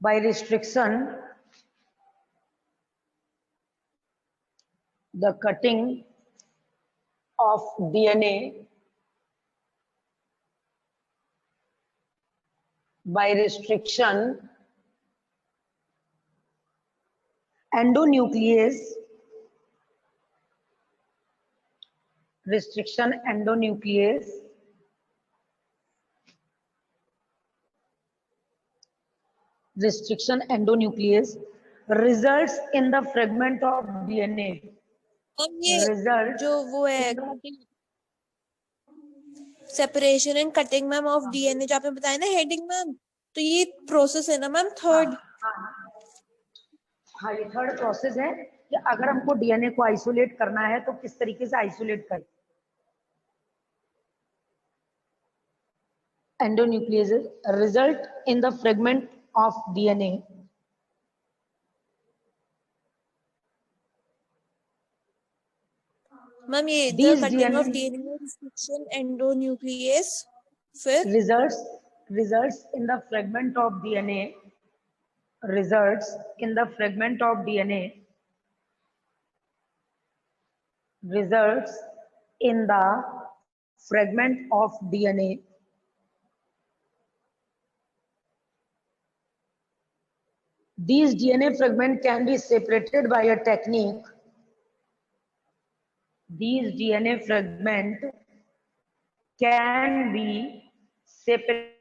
by restriction, the cutting of DNA by restriction, endonuclease, restriction endonuclease, restriction endonuclease results in the fragment of DNA. अब ये Result जो वो है separation and cutting ma'am of DNA जो आपने बताया ना हेडिंग मैम, तो ये प्रोसेस है ना मैम थर्ड। हाँ, ये थर्ड प्रोसेस है कि अगर हमको डीएनए को आइसोलेट करना है तो किस तरीके से आइसोलेट करें। Endonucleases result in the fragment of DNA. Ma'am ये the These cutting of DNA DNA restriction endonuclease फिर results in the fragment of DNA. Results in the fragment of DNA. Results in the fragment of DNA. These DNA fragments can be separated by a technique. These DNA fragments can be separated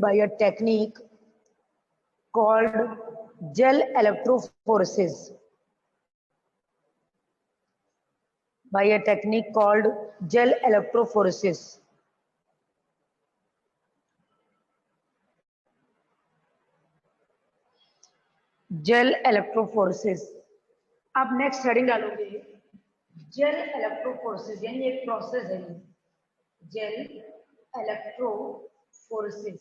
by a technique called gel electrophoresis. By a technique called gel electrophoresis. Gel electrophoresis. आप next heading डालोगे gel electrophoresis, यानी एक process है gel electrophoresis.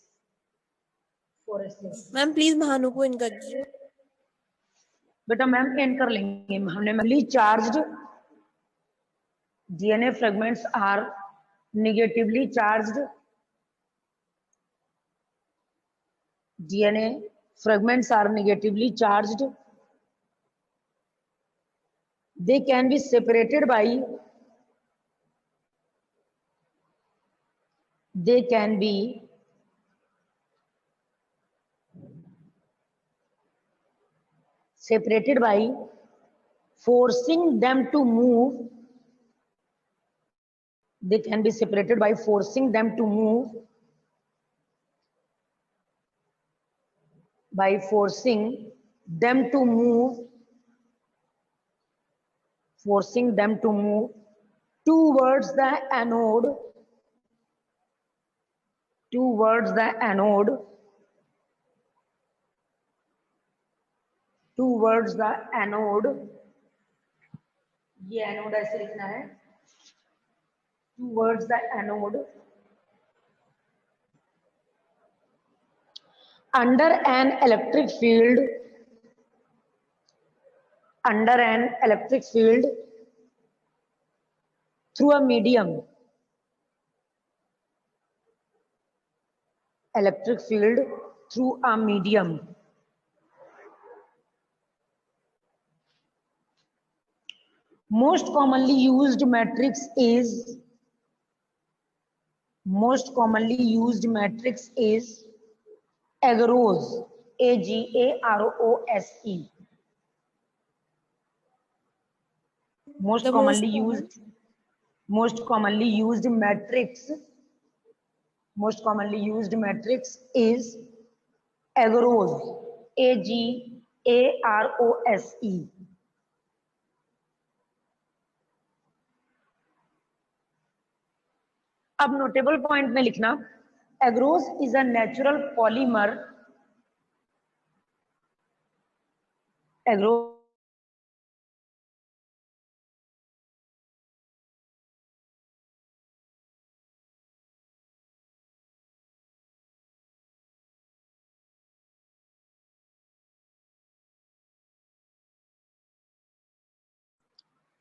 Ma'am please महानु को इन कर दीजिए। बेटा ma'am इन कर लेंगे। हमने mainly charged DNA fragments are negatively charged, DNA fragments are negatively charged. They can be separated by forcing them to move. They can be separated by forcing them to move, by forcing them to move towards the anode, ये anode ऐसे लिखना है, towards the anode, under an electric field through a medium, electric field through a medium. Most commonly used matrix is agarose, AGAROSE. Most commonly used matrix is agarose, AGAROSE. अब notable point में लिखना, agarose is a natural polymer, agarose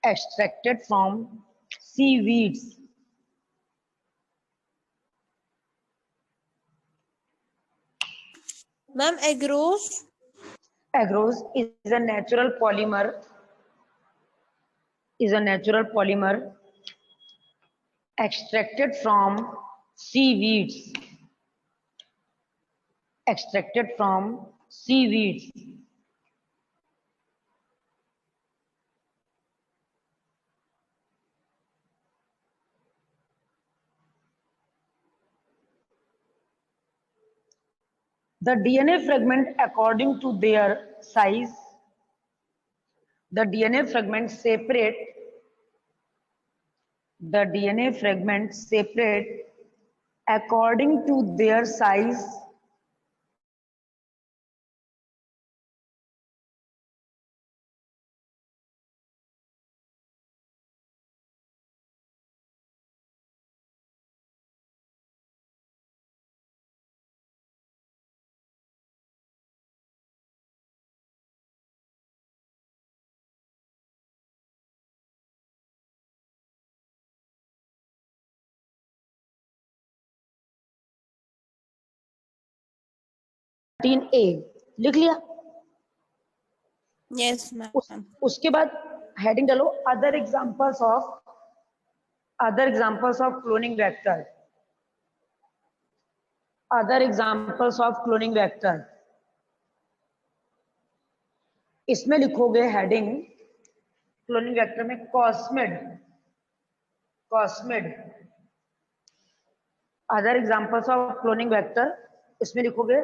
extracted from seaweeds. Ma'am, agarose. Agarose is a natural polymer. Extracted from seaweeds. Extracted from seaweeds. The DNA fragment according to their size. The DNA fragments separate. The DNA fragments separate according to their size. A लिख लिया. Yes, ma'am. उसके बाद heading डालो other examples of cloning vector. Other examples of cloning vector. इसमें लिखोगे heading cloning vector में cosmid. Other examples of cloning vector. इसमें लिखोगे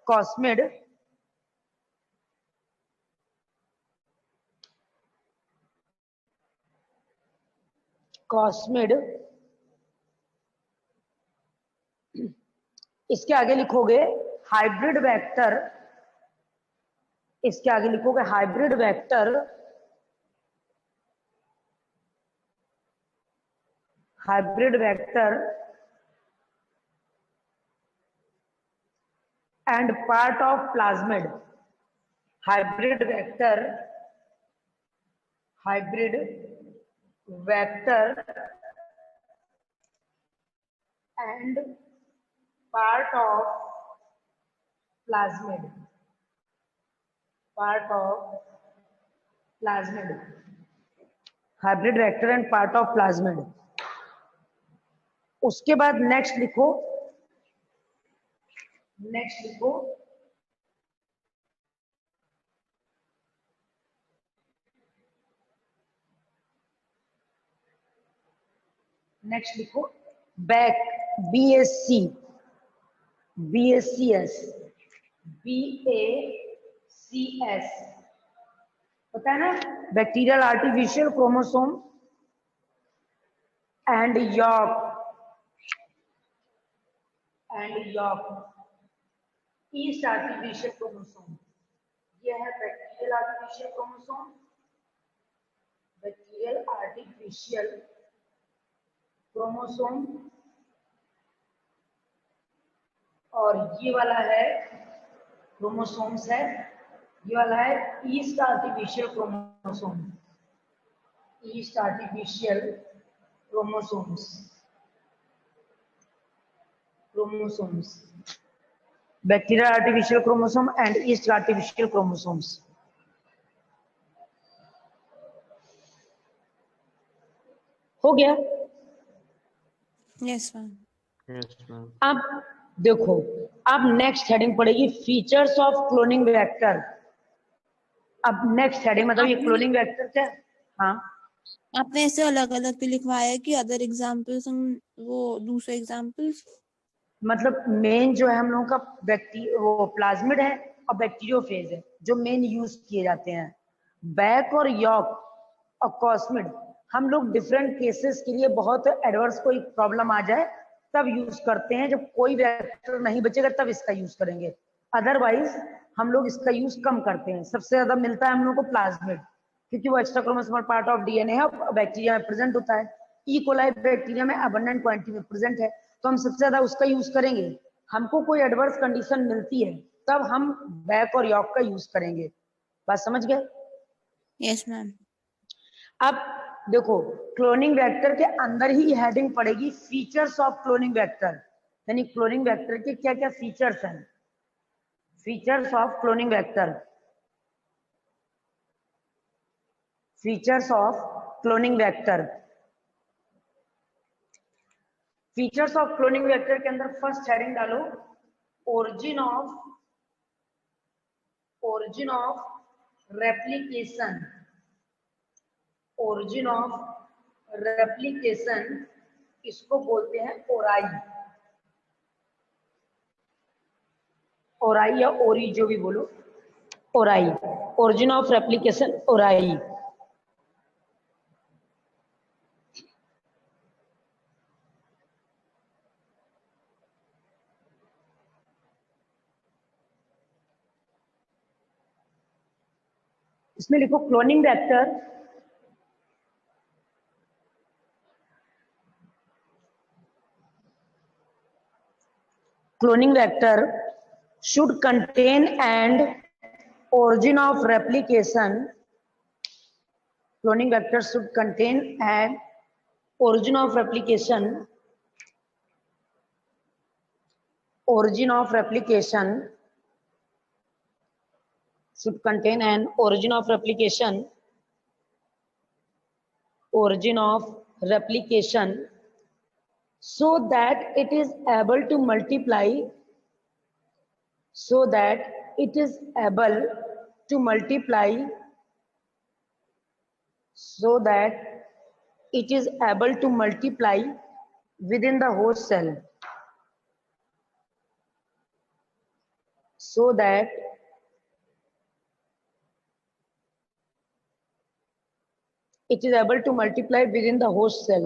कॉस्मिड. इसके आगे लिखोगे hybrid vector. and part of plasmid. Hybrid vector and part of plasmid. Hybrid vector and part of plasmid. उसके बाद नेक्स्ट लिखो बैक. BACS पता है ना. Bacterial artificial chromosome and York yeast artificial chromosome. ये है बैक्टीरियल आर्टिफिशियल क्रोमोसोम और ये वाला है क्रोमोसोम्स है. ये वाला है yeast artificial chromosomes. Bacterial artificial chromosome and yeast artificial chromosomes. हो गया. Yes, ma'am. अब देखो, अब नेक्स्ट हेडिंग पड़ेगी फीचर्स ऑफ क्लोनिंग वेक्टर. अब नेक्स्ट हेडिंग मतलब ये क्लोनिंग वेक्टर क्या. हाँ, आपने ऐसे अलग अलग भी लिखवाया कि अदर एग्जांपल्स वो दूसरे एग्जांपल्स. मतलब मेन जो है हम लोगों का वो प्लाज्मिड है और बैक्टीरियोफेज है जो मेन यूज किए जाते हैं. बैक और यॉर्क और कॉस्मिड हम लोग डिफरेंट केसेस के लिए बहुत एडवर्स कोई प्रॉब्लम आ जाए तब यूज करते हैं. जब कोई वेक्टर नहीं बचेगा तब इसका यूज करेंगे. अदरवाइज हम लोग इसका यूज कम करते हैं. सबसे ज्यादा मिलता है हम लोग को प्लाज्मिड क्योंकि वो extra chromosomal part of DNA है. बैक्टीरिया में प्रेजेंट होता है. ई कोलाई बैक्टीरिया में अबंडेंट क्वांटिटी में प्रेजेंट है तो हम सबसे ज्यादा उसका यूज करेंगे. हमको कोई एडवर्स कंडीशन मिलती है तब हम बैक और यॉर्क का यूज करेंगे. बात समझ गए. Yes ma'am. अब देखो क्लोनिंग वेक्टर के अंदर ही हेडिंग पड़ेगी फीचर्स ऑफ क्लोनिंग वेक्टर, यानी क्लोनिंग वेक्टर के क्या क्या फीचर्स हैं, features of cloning vector, features of cloning vector. Features of cloning vector के अंदर फर्स्ट हेडिंग डालो origin of replication, origin of replication इसको बोलते हैं ओराई, ओराई या ओरी जो भी बोलो, ओराई, ओरिजिन ऑफ रेप्लिकेशन ओराई। इसमें लिखो cloning vector should contain and origin of replication, cloning vector should contain and origin of replication, origin of replication should contain an origin of replication, origin of replication so that it is able to multiply, so that it is able to multiply, so that it is able to multiply within the host cell, so that it is able to multiply within the host cell.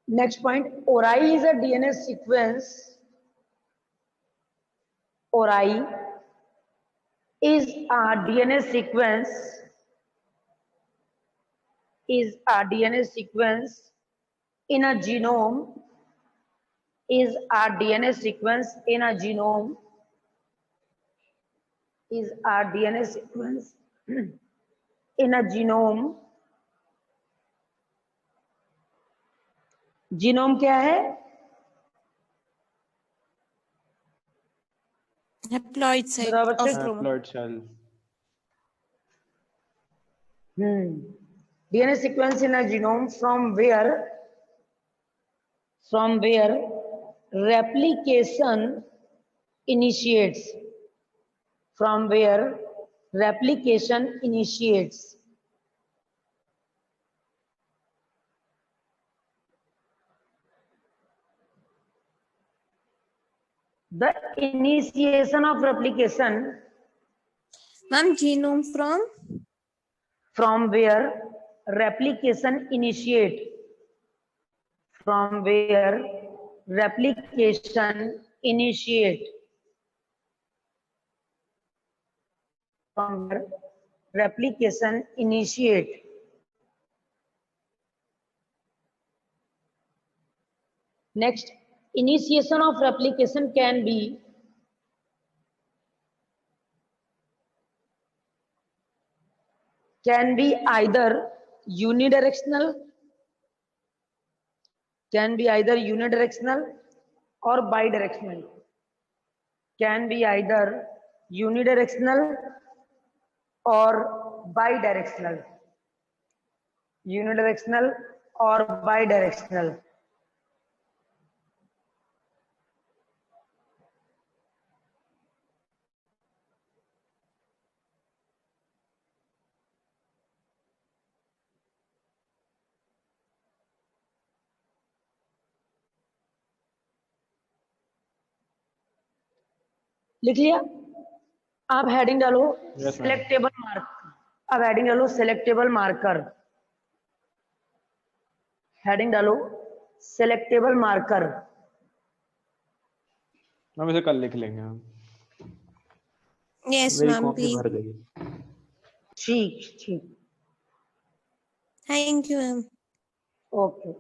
Next point, ORI is a DNA sequence. ORI is a DNA sequence, is a DNA sequence in a genome, is a DNA sequence in a genome, is a DNA sequence in a genome. Genome क्या है? Haploid site बराबर of से? chromosome. Haploid cell. DNA sequence in a genome from where replication initiates, from where replication initiates. The initiation of replication Ma'am, genome from where replication initiate, from where replication initiate, from where replication initiate. Next, initiation of replication can be either unidirectional, or bidirectional, can be either unidirectional or bidirectional, unidirectional or bidirectional. लिख लिया? आप heading डालो selectable marker, अब heading डालो selectable marker, heading डालो selectable marker. हम इसे कल लिख लेंगे हम। Yes, मेरी ma'am, कॉपी please. भर गई। ठीक। Thank you ma'am. ओके